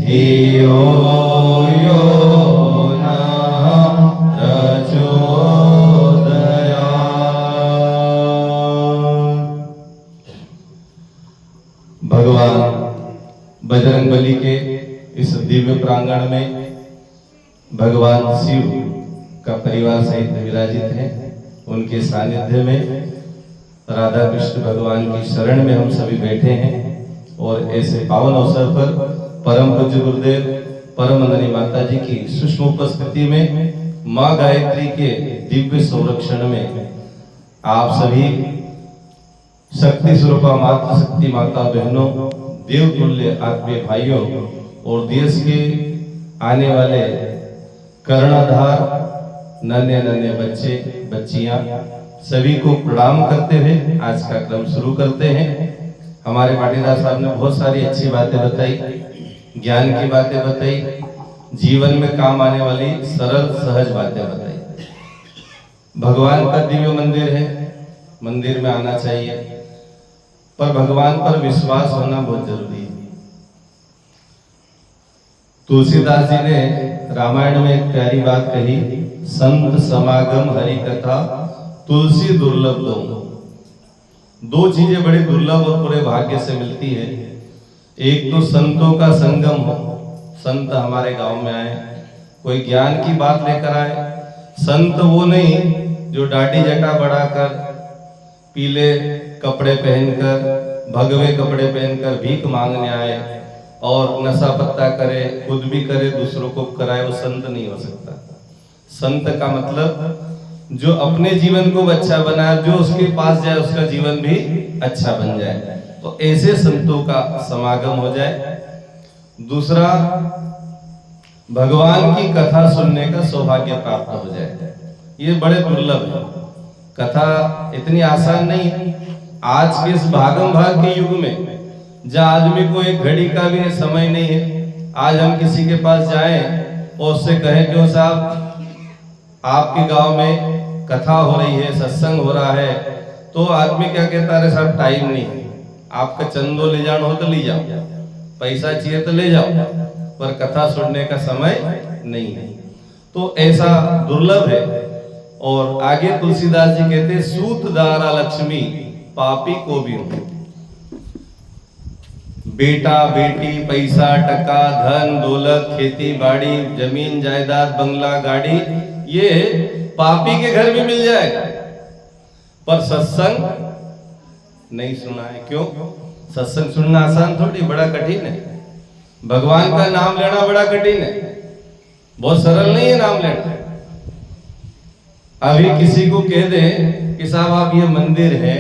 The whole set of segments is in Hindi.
धियो यो नः प्रचोदयात्। भगवान बजरंगबली के इस दिव्य प्रांगण में भगवान शिव का परिवार सहित विराजित है। उनके सानिध्य में राधा कृष्ण भगवान की शरण में हम सभी बैठे हैं और ऐसे पावन अवसर पर परम पूज्य गुरुदेव परम आदरणीय माता जी की सूक्ष्म उपस्थिति में माँ गायत्री के दिव्य संरक्षण में आप सभी शक्ति स्वरूपा माता शक्ति माता बहनों, देवतुल्य आत्मीय भाइयों और देश के आने वाले कर्णधार नन्हे नन्हे बच्चे बच्चियां सभी को प्रणाम करते हुए आज का क्रम शुरू करते हैं। हमारे पाटीदार साहब ने बहुत सारी अच्छी बातें बताई, ज्ञान की बातें बताई, जीवन में काम आने वाली सरल सहज बातें बताई। भगवान का दिव्य मंदिर है, मंदिर में आना चाहिए, पर भगवान पर विश्वास होना बहुत जरूरी है। तुलसीदास जी ने रामायण में एक प्यारी बात कही, संत समागम हरि कथा तुलसी दुर्लभ दो। दो चीजें बड़ी दुर्लभ और पूरे भाग्य से मिलती है। एक तो संतों का संगम हो, संत हमारे गांव में आए, कोई ज्ञान की बात लेकर आए। संत वो नहीं जो दाढ़ी जटा बढ़ाकर, पीले कपड़े पहनकर, भगवे कपड़े पहनकर भीख मांगने आए और नशा पत्ता करे, खुद भी करे, दूसरों को कराए, वो संत नहीं हो सकता। संत का मतलब जो अपने जीवन को अच्छा बनाए, जो उसके पास जाए उसका जीवन भी अच्छा बन जाए, तो ऐसे संतों का समागम हो जाए। दूसरा, भगवान की कथा सुनने का सौभाग्य प्राप्त हो जाए। ये बड़े दुर्लभ है। कथा इतनी आसान नहीं है। आज के इस भागम भाग के युग में जहाँ आदमी को एक घड़ी का भी समय नहीं है, आज हम किसी के पास जाएं और उससे कहें क्यों साहब आपके गांव में कथा हो रही है, सत्संग हो रहा है, तो आदमी क्या कहता है, साहब टाइम नहीं, आपका चंदो ले जाना हो तो ले जाओ, पैसा चाहिए तो ले जाओ, पर कथा सुनने का समय नहीं है। तो ऐसा दुर्लभ है। और आगे तुलसीदास जी कहते, सूत दारा लक्ष्मी पापी को भी हो। बेटा बेटी, पैसा टका, धन दौलत, खेती बाड़ी, जमीन जायदाद, बंगला गाड़ी, ये पापी के घर में मिल जाएगा, पर सत्संग नहीं सुना है। क्यों? सत्संग सुनना आसान थोड़ी, बड़ा कठिन है। भगवान का नाम लेना बड़ा कठिन है, बहुत सरल नहीं है नाम लेना। अभी किसी को कह दे कि साहब आप ये मंदिर है,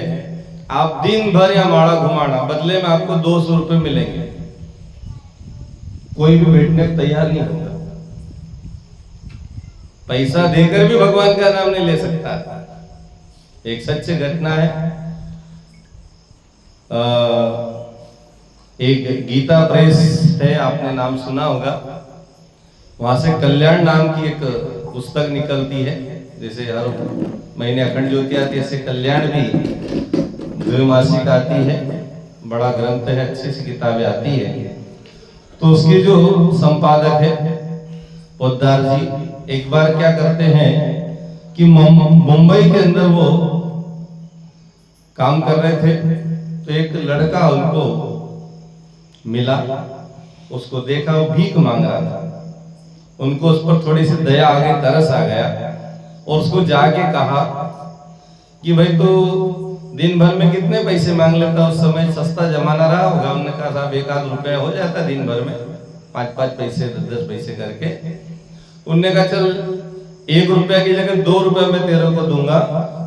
आप दिन भर या माड़ा घुमाना, बदले में आपको 200 रुपए मिलेंगे, कोई भी बैठने को तैयार नहीं होगा। पैसा देकर भी भगवान का नाम नहीं ले सकता। एक सच्ची घटना है। एक गीता प्रेस है, आपने नाम सुना होगा, वहां से कल्याण नाम की एक पुस्तक निकलती है। जैसे हर महीने अखंड ज्योति आती है, ऐसे कल्याण भी द्विमासिक आती है, बड़ा ग्रंथ है, अच्छी सी किताबें आती है। तो उसके जो संपादक है पोद्दार जी, एक बार क्या करते हैं कि मुंबई के अंदर वो काम कर रहे थे, तो एक लड़का उनको मिला, उसको देखा, वो भीख मांग रहा था। उनको उस पर थोड़ी सी दया आ गई, तरस आ गया, और उसको जाके कहा कि भाई तो दिन भर में कितने पैसे मांग लेता? उस समय सस्ता जमाना रहा होगा। उन्होंने कहा साहब 1-8 रुपया हो जाता दिन भर में, 5-5 पैसे 10-10 पैसे करके। उनने कहा चल 1 रुपया की जगह 2 रुपया मैं तेरे को दूंगा,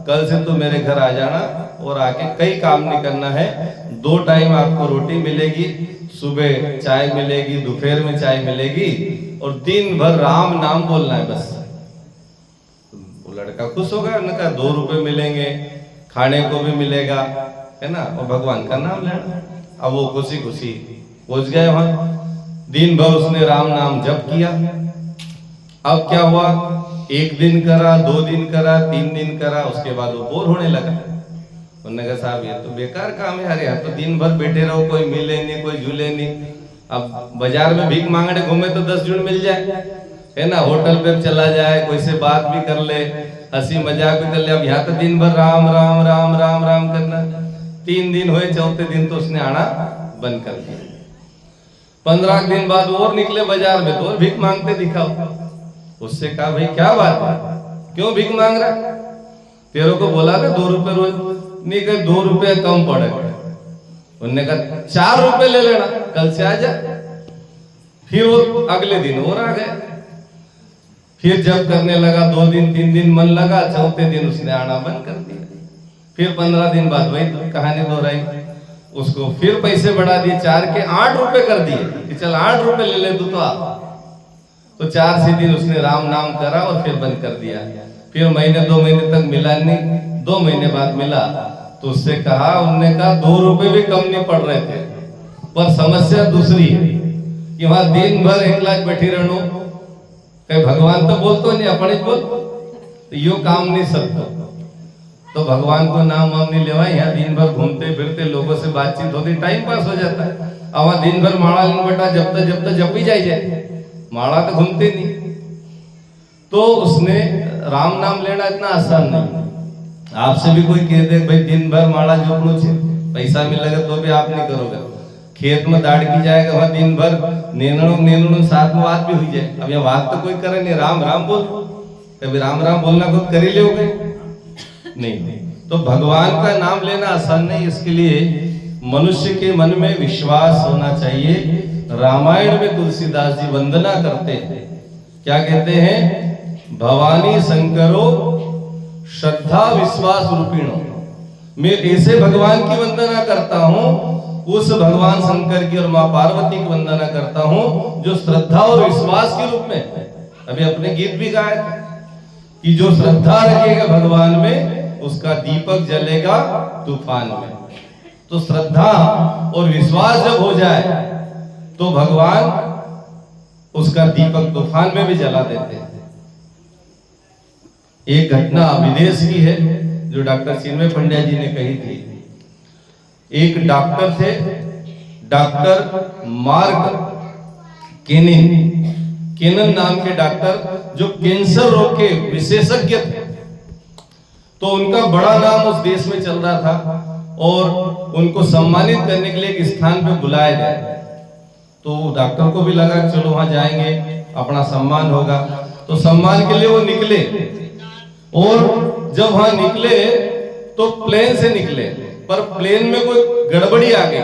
कल से तू मेरे घर आ जाना और आके कई काम नहीं करना है, 2 टाइम आपको रोटी मिलेगी, सुबह चाय मिलेगी, दोपहर में चाय मिलेगी, और दिन भर राम नाम बोलना है बस। वो लड़का खुश होगा, उन्होंने कहा 2 रुपए मिलेंगे, खाने को भी मिलेगा, है ना, और भगवान का नाम लेना। अब वो खुशी खुशी पहुंच गए वहां। दिन भर उसने राम नाम जप किया। अब क्या हुआ, 1 दिन करा, 2 दिन करा, 3 दिन करा, उसके बाद वो बोर होने लगा। उन्होंने कहा साहब ये तो बेकार काम है यार, यहाँ तो दिन भर बैठे रहो, कोई मिले नहीं, कोई झूले नहीं, अब बाजार में भीख मांगने घूमे तो 10 जून मिल जाए, है ना, होटल पे चला जाए, कोई से बात भी कर ले, हंसी मजाक भी कर ले। अब यहाँ तो दिन भर राम राम राम राम राम करना। 3 दिन हुए, चौथे दिन तो उसने आना बंद कर दिया। 15 दिन बाद और निकले बाजार में तो और भीख मांगते दिखाओ। उससे कहा भाई क्या बात है, क्यों भीख मांग रहा? तेरे को बोला ना 2 रुपए रोज, नहीं कहे 2 रुपए कम पड़ेगा। उन्होंने कहा 4 रुपए ले लेना, कल से आ जा। फिर वो अगले दिन और आ गए। फिर जब करने लगा 2 दिन 3 दिन मन लगा, चौथे दिन उसने आना बंद कर दिया। फिर 15 दिन बाद वही कहानी दोहराई, उसको फिर पैसे बढ़ा दिए, 4 के 8 रुपए कर दिए कि चल 8 रुपए ले ले तू तो आ। तो 4 से दिन उसने राम नाम करा और फिर बंद कर दिया। फिर महीने 2 महीने तक मिला नहीं, 2 महीने बाद मिला तो उससे कहा, उनने कहा 2 रुपए भी कम नहीं पड़ रहे थे, पर समस्या दूसरी है कि वहां दिन भर एकला बैठी रहनो, कहीं भगवान तो बोलतो नहीं, अपने बोल तो यो काम नहीं सकतो। तो भगवान को नाम वाम नहीं लेवा, यहाँ दिन भर घूमते फिरते लोगों से बातचीत होती, टाइम पास हो जाता है। अब वहां दिन भर माड़ा लेन बेटा जब तक जपी जाए, माड़ा तो घूमते नहीं। तो उसने राम नाम लेना इतना आसान नहीं। आपसे भी कोई कह दे भाई दिन भर माड़ा जोपनो छे, पैसा मिलेगा तो भी आप नहीं करोगे। खेत में दाड़ की जाएगा, वहां दिन भर नेनड़ो साथ में बात भी हुई जाए। अब यहाँ बात तो कोई करे नहीं, राम राम बोल, कभी राम राम बोलना खुद कर ही लोगे नहीं। तो भगवान का नाम लेना आसान नहीं, इसके लिए मनुष्य के मन में विश्वास होना चाहिए। रामायण में तुलसीदास जी वंदना करते हैं, क्या कहते हैं? भवानी शंकरो श्रद्धा विश्वास रूपिणो। मैं ऐसे भगवान की वंदना करता हूँ, उस भगवान शंकर की और माँ पार्वती की वंदना करता हूँ जो श्रद्धा और विश्वास के रूप में, अभी अपने गीत भी गाए कि जो श्रद्धा रखेगा भगवान में उसका दीपक जलेगा तूफान में। तो श्रद्धा और विश्वास जब हो जाए तो भगवान उसका दीपक तूफान में भी जला देते हैं। एक घटना विदेश की है जो डॉक्टर चिन्मय पंड्या जी ने कही थी। एक डॉक्टर थे, डॉक्टर मार्क केनन नाम के डॉक्टर, जो कैंसर रोग के विशेषज्ञ थे। तो उनका बड़ा नाम उस देश में चल रहा था और उनको सम्मानित करने के लिए एक स्थान पे बुलाया गया। तो डॉक्टर को भी लगा चलो वहां जाएंगे, अपना सम्मान होगा। तो सम्मान के लिए वो निकले, और जब वहां निकले तो प्लेन से निकले, पर प्लेन में कोई गड़बड़ी आ गई।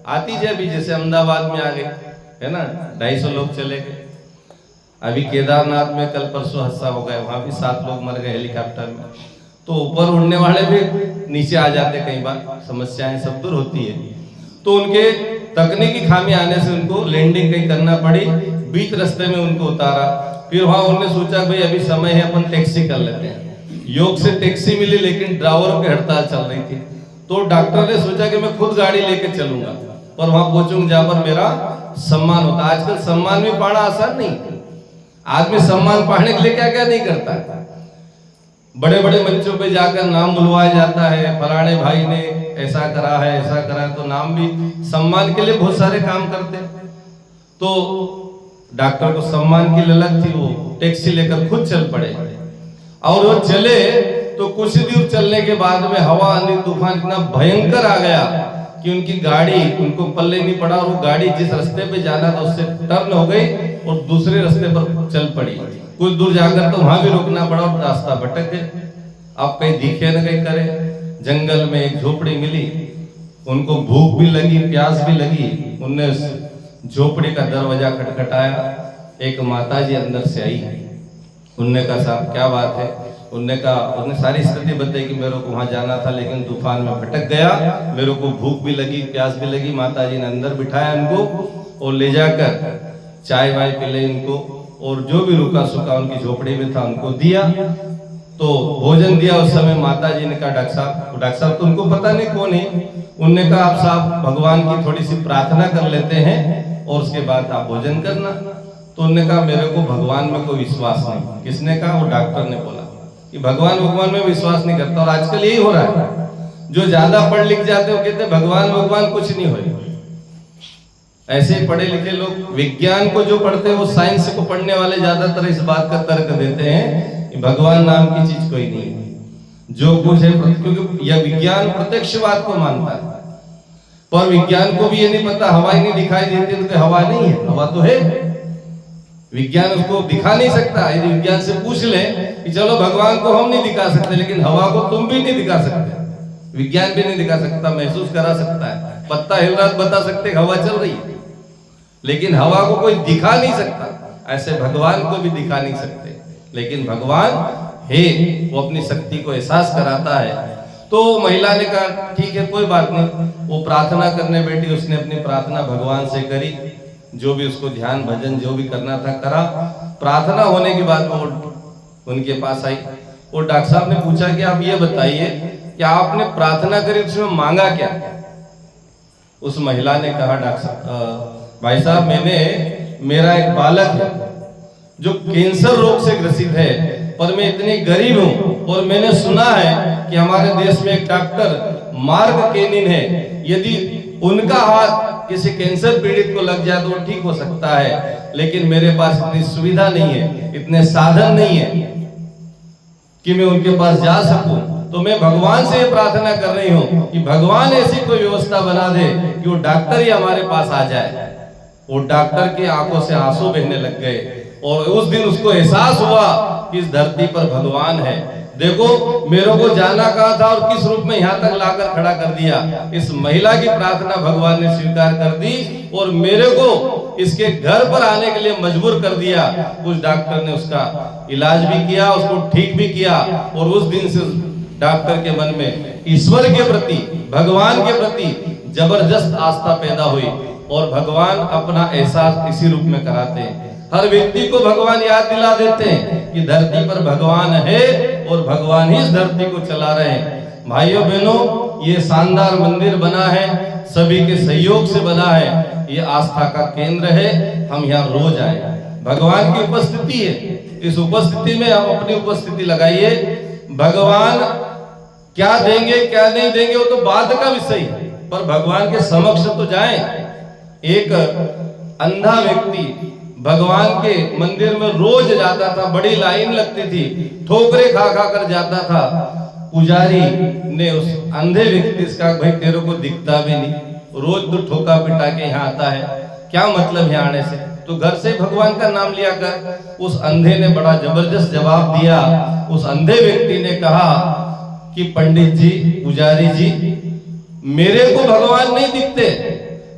आती जाए भी जैसे अहमदाबाद में आ गई, है ना, 250 लोग चले गए। अभी केदारनाथ में कल परसों हादसा हो गया, वहां भी 7 लोग मर गए हेलीकॉप्टर में। तो ऊपर उड़ने वाले भी नीचे आ जाते, कई बार समस्याएं सब दूर होती है। तो उनके तकनीकी खामी आने से उनको लैंडिंग कहीं करना पड़ी, बीच रास्ते में उनको उतारा। फिर वहां उन्होंने सोचा भाई अभी समय है, अपन टैक्सी कर लेते हैं। योग से टैक्सी मिली, लेकिन ड्राइवरों की हड़ताल चल रही थी। तो डॉक्टर ने सोचा कि मैं खुद गाड़ी लेके चलूंगा और वहां पहुंचूंगा जहां पर मेरा सम्मान होता। आजकल सम्मान भी पाना आसान नहीं। आदमी सम्मान पाने के लिए क्या क्या नहीं करता। बड़े बड़े मंचों पे जाकर नाम बुलवाया जाता है, फलाने भाई ने ऐसा करा है, ऐसा करा है, तो नाम भी सम्मान के लिए बहुत सारे काम करते। तो डॉक्टर को सम्मान की ललक थी, वो टैक्सी लेकर खुद चल पड़े। और वो चले तो कुछ दूर चलने के बाद में हवा आंधी तूफान इतना भयंकर आ गया कि उनकी गाड़ी उनको पल्ले नहीं पड़ा, और वो गाड़ी जिस रास्ते पे जाना था उससे टर्न हो गई और दूसरे रास्ते पर चल पड़ी। कुछ दूर जाकर तो वहां भी रुकना पड़ा और रास्ता भटक गए। अब कहीं दिखे न कहीं करे। जंगल में एक झोपड़ी मिली, उनको भूख भी लगी, प्यास भी लगी। उनने झोपड़ी का दरवाजा खटखटाया, एक माताजी अंदर से आई। उनने कहा साहब क्या बात है? उनने कहा, उन्हें सारी स्थिति बताई कि मेरे को वहां जाना था लेकिन तूफान में भटक गया, मेरे को भूख भी लगी, प्यास भी लगी। माताजी ने अंदर बिठाया उनको और ले जाकर चाय वाय पिलाई उनको, और जो भी रुका सुखा उनकी झोपड़ी में था उनको दिया। तो भोजन दिया। उस समय माताजी ने कहा डॉक्टर साहब तो उनको पता नहीं कौन है। उनने कहा आप साहब भगवान की थोड़ी सी प्रार्थना कर लेते हैं और उसके बाद आप भोजन करना। तो उन्होंने कहा मेरे को भगवान में कोई विश्वास नहीं। किसने कहा? वो डॉक्टर ने बोला कि भगवान में विश्वास नहीं करता। और आजकल यही हो रहा है, जो ज्यादा पढ़ लिख जाते हो कहते भगवान कुछ नहीं हो। ऐसे पढ़े लिखे लोग विज्ञान को जो पढ़ते हैं वो साइंस को पढ़ने वाले ज्यादातर इस बात का तर्क देते हैं कि भगवान नाम की चीज कोई नहीं है, जो कुछ है क्योंकि यह विज्ञान प्रत्यक्षवाद को मानता है, पर विज्ञान को भी ये नहीं पता हवा ही नहीं दिखाई देती तो हवा नहीं है, हवा तो है। विज्ञान उसको दिखा नहीं सकता। यदि विज्ञान से पूछ ले कि चलो भगवान को हम नहीं दिखा सकते लेकिन हवा को तुम भी नहीं दिखा सकते, विज्ञान भी नहीं दिखा सकता, महसूस करा सकता है, पत्ता हिल रहा बता सकते हवा चल रही है, लेकिन हवा को कोई दिखा नहीं सकता। ऐसे भगवान को भी दिखा नहीं सकते, लेकिन भगवान है, वो अपनी शक्ति को एहसास कराता है। तो महिला ने कहा ठीक है कोई बात नहीं, वो प्रार्थना करने बैठी, उसने अपनी प्रार्थना भगवान से करी, जो भी उसको ध्यान भजन जो भी करना था करा। प्रार्थना होने के बाद वो उनके पास आई। वो डॉक्टर साहब ने पूछा कि आप ये बताइए कि आपने प्रार्थना करी उसमें मांगा क्या? उस महिला ने कहा डॉक्टर भाई साहब मेरा एक बालक है जो कैंसर रोग से ग्रसित है, पर मैं इतनी गरीब हूं और मैंने सुना है कि हमारे देश में एक डॉक्टर मार्क केनिन है, यदि उनका हाथ किसी कैंसर पीड़ित को लग जाए तो वो ठीक हो सकता है, लेकिन मेरे पास इतनी सुविधा नहीं है, इतने साधन नहीं है कि मैं उनके पास जा सकूं। तो मैं भगवान से प्रार्थना कर रही हूं कि भगवान ऐसी कोई व्यवस्था बना दे कि वो डॉक्टर ही हमारे पास आ जाए। वो डॉक्टर की आंखों से आंसू बहने लग गए और उस दिन उसको एहसास हुआ कि इस धरती पर भगवान है। देखो मेरे को जाना कहा था और किस रूप में यहाँ तक लाकर खड़ा कर दिया। इस महिला की प्रार्थना भगवान ने स्वीकार कर दी और मेरे को इसके घर पर आने के लिए मजबूर कर दिया। उस डॉक्टर ने उसका इलाज भी किया, उसको ठीक भी किया और उस दिन से डॉक्टर के मन में ईश्वर के प्रति, भगवान के प्रति जबरदस्त आस्था पैदा हुई और भगवान अपना एहसास इसी रूप में कराते हैं। हर व्यक्ति को भगवान याद दिला देते हैं कि धरती पर भगवान है और भगवान ही इस धरती को चला रहे हैं। भाइयों बहनों, ये शानदार मंदिर बना है, सभी के सहयोग से बना है, ये आस्था का केंद्र है। हम यहाँ रोज आए, भगवान की उपस्थिति है, इस उपस्थिति में आप अपनी उपस्थिति लगाइए। भगवान क्या देंगे क्या नहीं देंगे वो तो बाद का विषय है, पर भगवान के समक्ष तो जाएं। एक अंधा व्यक्ति भगवान के मंदिर में रोज जाता था, बड़ी लाइन लगती थी, ठोकरे खा खा कर जाता था। पुजारी ने उस अंधे व्यक्ति से कहा भाई तेरे को दिखता भी नहीं, रोज तो ठोका पिटा के यहाँ आता है, क्या मतलब है आने से, तो घर से भगवान का नाम लिया कर। उस अंधे ने बड़ा जबरदस्त जवाब दिया। उस अंधे व्यक्ति ने कहा कि पंडित जी, पुजारी जी, मेरे को भगवान नहीं दिखते,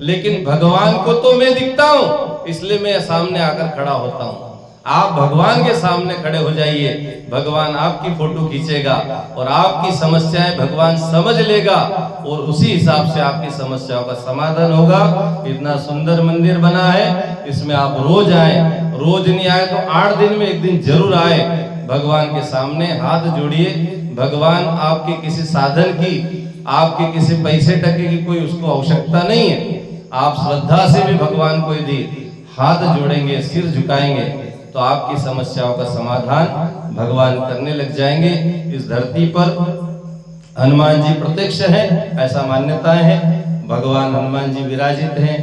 लेकिन भगवान को तो मैं दिखता हूं, इसलिए मैं सामने आकर खड़ा होता हूं। आप भगवान के सामने खड़े हो जाइए, भगवान आपकी फोटो खींचेगा और आपकी समस्याएं भगवान समझ लेगा और उसी हिसाब से आपकी समस्याओं का समाधान होगा। इतना सुंदर मंदिर बना है, इसमें आप रोज आए, रोज नहीं आए तो 8 दिन में एक दिन जरूर आए। भगवान के सामने हाथ जोड़िए। भगवान आपके किसी साधन की, आपके किसी पैसे टके की कोई उसको आवश्यकता नहीं है। आप श्रद्धा से भी भगवान को यदि हाथ जोड़ेंगे, सिर झुकाएंगे, तो आपकी समस्याओं का समाधान भगवान करने लग जाएंगे। इस धरती पर हनुमान जी प्रत्यक्ष है, ऐसा मान्यताएं हैं। भगवान हनुमान जी विराजित हैं,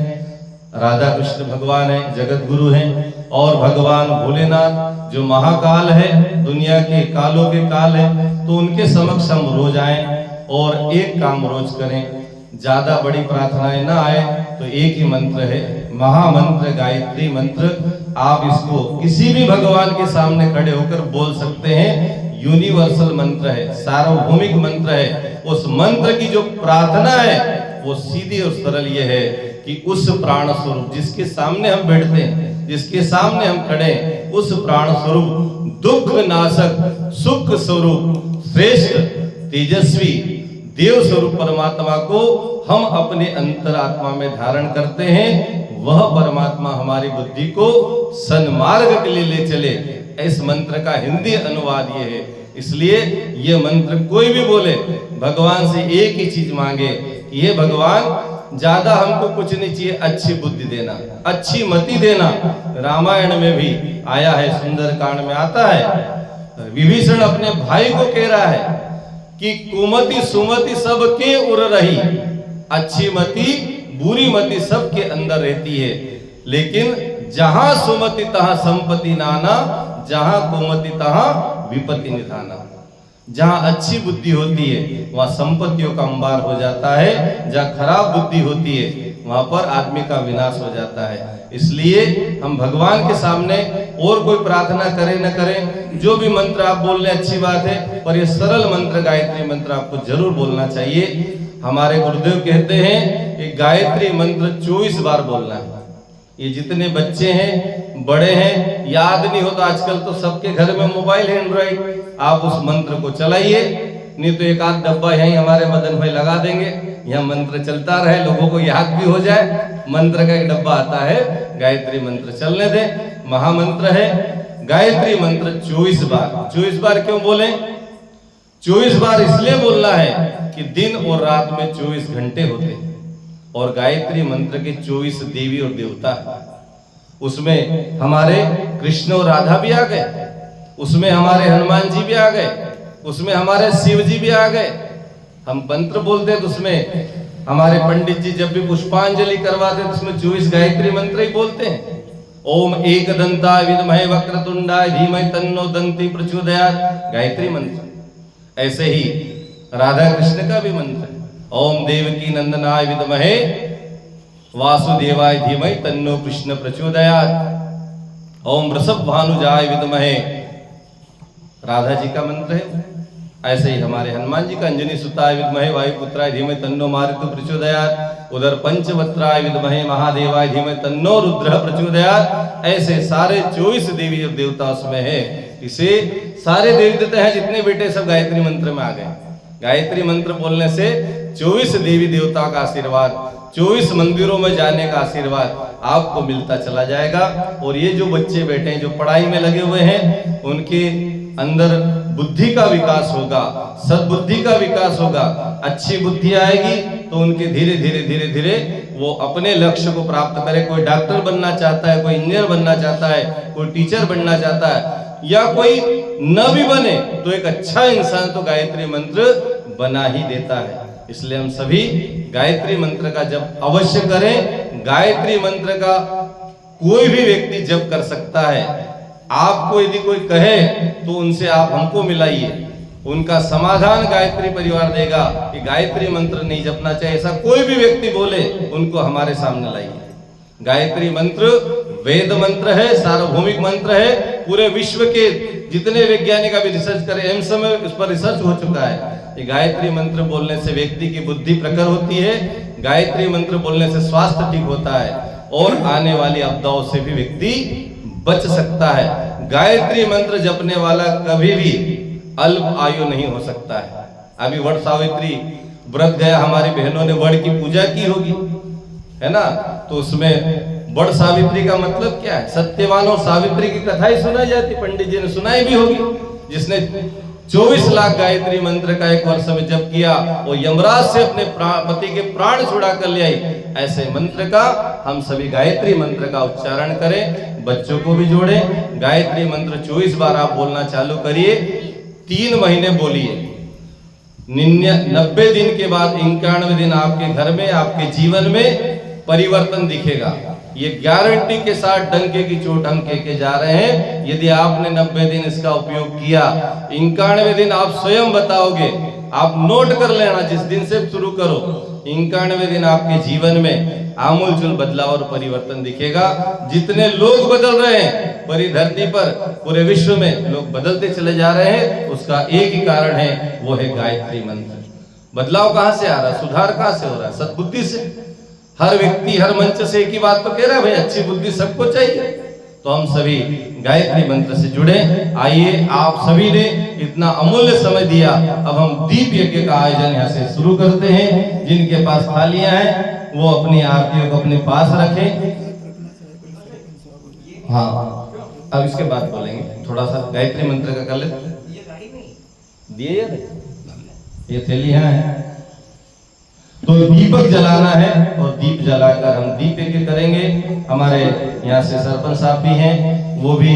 राधा कृष्ण भगवान है, जगत गुरु हैं, और भगवान भोलेनाथ जो महाकाल है, दुनिया के कालों के काल है, तो उनके समक्ष हम रोज आए और एक काम रोज करें। ज्यादा बड़ी प्रार्थनाएं ना आए तो एक ही मंत्र है, महामंत्र गायत्री मंत्र। आप इसको किसी भी भगवान के सामने खड़े होकर बोल सकते हैं। यूनिवर्सल मंत्र है, सार्वभौमिक मंत्र है। उस मंत्र की जो प्रार्थना है वो सीधी और सरल ये है कि उस प्राण स्वरूप जिसके सामने हम बैठते हैं, जिसके सामने हम खड़े हैं, उस प्राण स्वरूप, दुख नाशक, सुख स्वरूप, श्रेष्ठ, तेजस्वी देव स्वरूप परमात्मा को हम अपने अंतरात्मा में धारण करते हैं। वह परमात्मा हमारी बुद्धि को सन्मार्ग के लिए ले चले। इस मंत्र का हिंदी अनुवाद ये है। इसलिए ये मंत्र कोई भी बोले, भगवान से एक ही चीज मांगे कि ये भगवान ज्यादा हमको कुछ नहीं चाहिए, अच्छी बुद्धि देना, अच्छी मति देना। रामायण में भी आया है, सुंदरकांड में आता है, विभीषण अपने भाई को कह रहा है कि कुमति सुमति सबके उर रही, अच्छी मति बुरी मति सबके अंदर रहती है, लेकिन जहां सुमति तहां संपत्ति नाना, जहां कुमति तहां विपत्ति निधाना। जहां अच्छी बुद्धि होती है वहां संपत्तियों का अंबार हो जाता है, जहां खराब बुद्धि होती है वहां पर आदमी का विनाश हो जाता है। इसलिए हम भगवान के सामने और कोई प्रार्थना करें न करें, जो भी मंत्र आप बोल रहे अच्छी बात है, पर ये सरल मंत्र गायत्री मंत्र आपको जरूर बोलना चाहिए। हमारे गुरुदेव कहते हैं कि गायत्री मंत्र 24 बार बोलना है। ये जितने बच्चे हैं, बड़े हैं, याद नहीं होता, आजकल तो सबके घर में मोबाइल है, एंड्रॉइड, आप उस मंत्र को चलाइए, नहीं तो एक आध डब्बा यहीं हमारे मदन भाई लगा देंगे, यहाँ मंत्र चलता रहे, लोगों को याद भी हो जाए। मंत्र का एक डब्बा आता है, गायत्री मंत्र चलने दे, महामंत्र है गायत्री मंत्र 24 बार। 24 बार क्यों बोले? 24 बार इसलिए बोलना है कि दिन और रात में 24 घंटे होते हैं, और गायत्री मंत्र के 24 देवी और देवता है। उसमें हमारे कृष्ण और राधा भी आ गए, उसमें हमारे हनुमान जी भी आ गए, उसमें हमारे शिव जी भी आ गए। हम मंत्र बोलते हैं तो उसमें हमारे पंडित जी जब भी पुष्पांजलि करवाते हैं तो उसमें 24 गायत्री मंत्र ही बोलते हैं। ओम एकदंताय विद्महे वक्रतुंडाय धीमहि तन्नो दंती प्रचोदयात्, गायत्री मंत्र। ऐसे ही राधा कृष्ण का भी मंत्र है, ओम देवकी नंदनाय विद्महे वासुदेवाय धीमहि तन्नो कृष्ण प्रचोदयात्, ओम वृषभ भानुजाय विद्महे, राधा जी का मंत्र है। ऐसे ही हमारे हनुमान जी का अंजनी सुताय विद्महे वायुपुत्राय धीमहि तन्नो मारुतः प्रचोदयात्, उधर पंचवक्त्राय विद्महे महादेवाय धीमहि तन्नो रुद्रः प्रचोदयात्। ऐसे सारे 24 देवी और देवता उसमें है। इसे सारे देवी देवता हैं जितने बेटे सब गायत्री मंत्र में आ गए। गायत्री मंत्र बोलने से 24 देवी देवता का आशीर्वाद, 24 मंदिरों में जाने का आशीर्वाद आपको मिलता चला जाएगा। और ये जो बच्चे बैठे हैं, जो पढ़ाई में लगे हुए हैं, उनके अंदर बुद्धि का विकास होगा, सद्बुद्धि का विकास होगा। अच्छी बुद्धि आएगी तो उनके धीरे धीरे धीरे धीरे वो अपने लक्ष्य को प्राप्त करे। कोई डॉक्टर बनना चाहता है, कोई इंजीनियर बनना चाहता है, कोई टीचर बनना चाहता है, या कोई न भी बने तो एक अच्छा इंसान तो गायत्री मंत्र बना ही देता है। इसलिए हम सभी गायत्री मंत्र का जप अवश्य करें। गायत्री मंत्र का कोई भी व्यक्ति जप कर सकता है। आपको यदि कोई कहे तो उनसे आप हमको मिलाइए, उनका समाधान गायत्री परिवार देगा कि गायत्री मंत्र नहीं जपना चाहिए, ऐसा कोई भी व्यक्ति बोले उनको हमारे सामने लाइए। गायत्री मंत्र वेद मंत्र है, सार्वभौमिक मंत्र है। पूरे विश्व के जितने वैज्ञानिक अभी रिसर्च करें, एम्स में इस पर रिसर्च हो चुका है। ये गायत्री मंत्र बोलने से व्यक्ति की बुद्धि प्रखर होती है, गायत्री मंत्र बोलने से स्वास्थ्य ठीक होता है, और आने वाली आपदाओं से भी व्यक्ति बच सकता है। गायत्री मंत्र जपने वाला कभी भी अल्प आयु नहीं हो सकता है। अभी वट सावित्री व्रत गया, हमारी बहनों ने वट की पूजा की होगी, है ना, तो उसमें वट सावित्री का मतलब क्या है? सत्यवान और सावित्री की कथा ही सुनाई जाती, पंडित जी ने सुनाई भी होगी। जिसने 24 लाख गायत्री मंत्र का एक वर्ष में जप किया, वो यमराज से अपने पति के प्राण छुड़ा कर ले आई। ऐसे मंत्र का हम सभी गायत्री मंत्र का उच्चारण करें, बच्चों को भी जोड़ें। गायत्री मंत्र 24 बार आप बोलना चालू करिए, 3 महीने बोलिए। 90 दिन के बाद 91 दिन आपके घर में, आपके जीवन में परिवर्तन दिखेगा। ये गारंटी के साथ डंके की चोट हम कह जा रहे हैं। यदि आपने 90 दिन इसका उपयोग किया, 91 दिन आप स्वयं बताओगे, आप नोट कर लेना, जिस दिन से शुरू करो, 91 दिन आपके जीवन में आमूलचूल बदलाव और परिवर्तन दिखेगा। जितने लोग बदल रहे हैं पूरी धरती पर, पूरे विश्व में लोग बदलते चले जा रहे हैं, उसका एक ही कारण है, वो है गायत्री मंत्र। बदलाव कहां से आ रहा है? सुधार कहां से हो रहा है? सद्बुद्धि से। हर व्यक्ति हर मंच से एक ही बात तो कह रहा है, भाई अच्छी बुद्धि सबको चाहिए। तो हम सभी गायत्री मंत्र से जुड़े। आइए, आप सभी ने इतना अमूल्य समय दिया, अब हम दीप यज्ञ का आयोजन यहाँ से शुरू करते हैं। जिनके पास थालियां हैं वो अपनी आरतियों को अपने पास रखें। हाँ, अब इसके बाद बोलेंगे, थोड़ा सा गायत्री मंत्र का कर ले दिए यार, ये थैलियां हैं। तो दीपक जलाना है, और दीप जलाकर हम दीप यज्ञ करेंगे। हमारे यहाँ से सरपंच साहब भी हैं, वो भी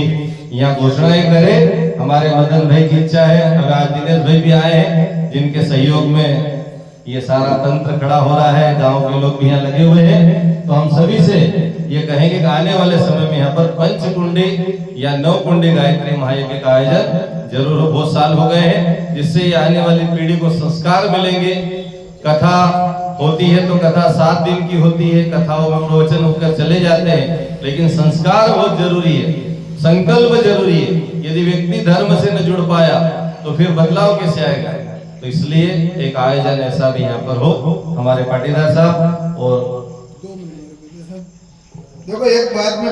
यहाँ घोषणाएं करें। हमारे मदन भाई की इच्छा है, अब आज दिनेश भाई भी आए हैं, जिनके सहयोग में ये सारा तंत्र खड़ा हो रहा है, गांव के लोग भी यहाँ लगे हुए हैं। तो हम सभी से ये कहेंगे कि आने वाले समय में यहाँ पर पंचकुंडी या 9 कुंडी गायत्री महायज्ञ का आयोजन जरूर हो। बहुत साल हो गए हैं, जिससे ये आने वाली पीढ़ी को संस्कार मिलेंगे। कथा होती है तो कथा 7 दिन की होती है, कथाओं में प्रवचन होकर चले जाते हैं, लेकिन संस्कार बहुत जरूरी है, संकल्प जरूरी है। यदि व्यक्ति धर्म से न जुड़ पाया तो फिर बदलाव कैसे आएगा। तो इसलिए एक आयोजन ऐसा भी यहाँ पर हो। हमारे पाटीदार साहब और देखो एक बात में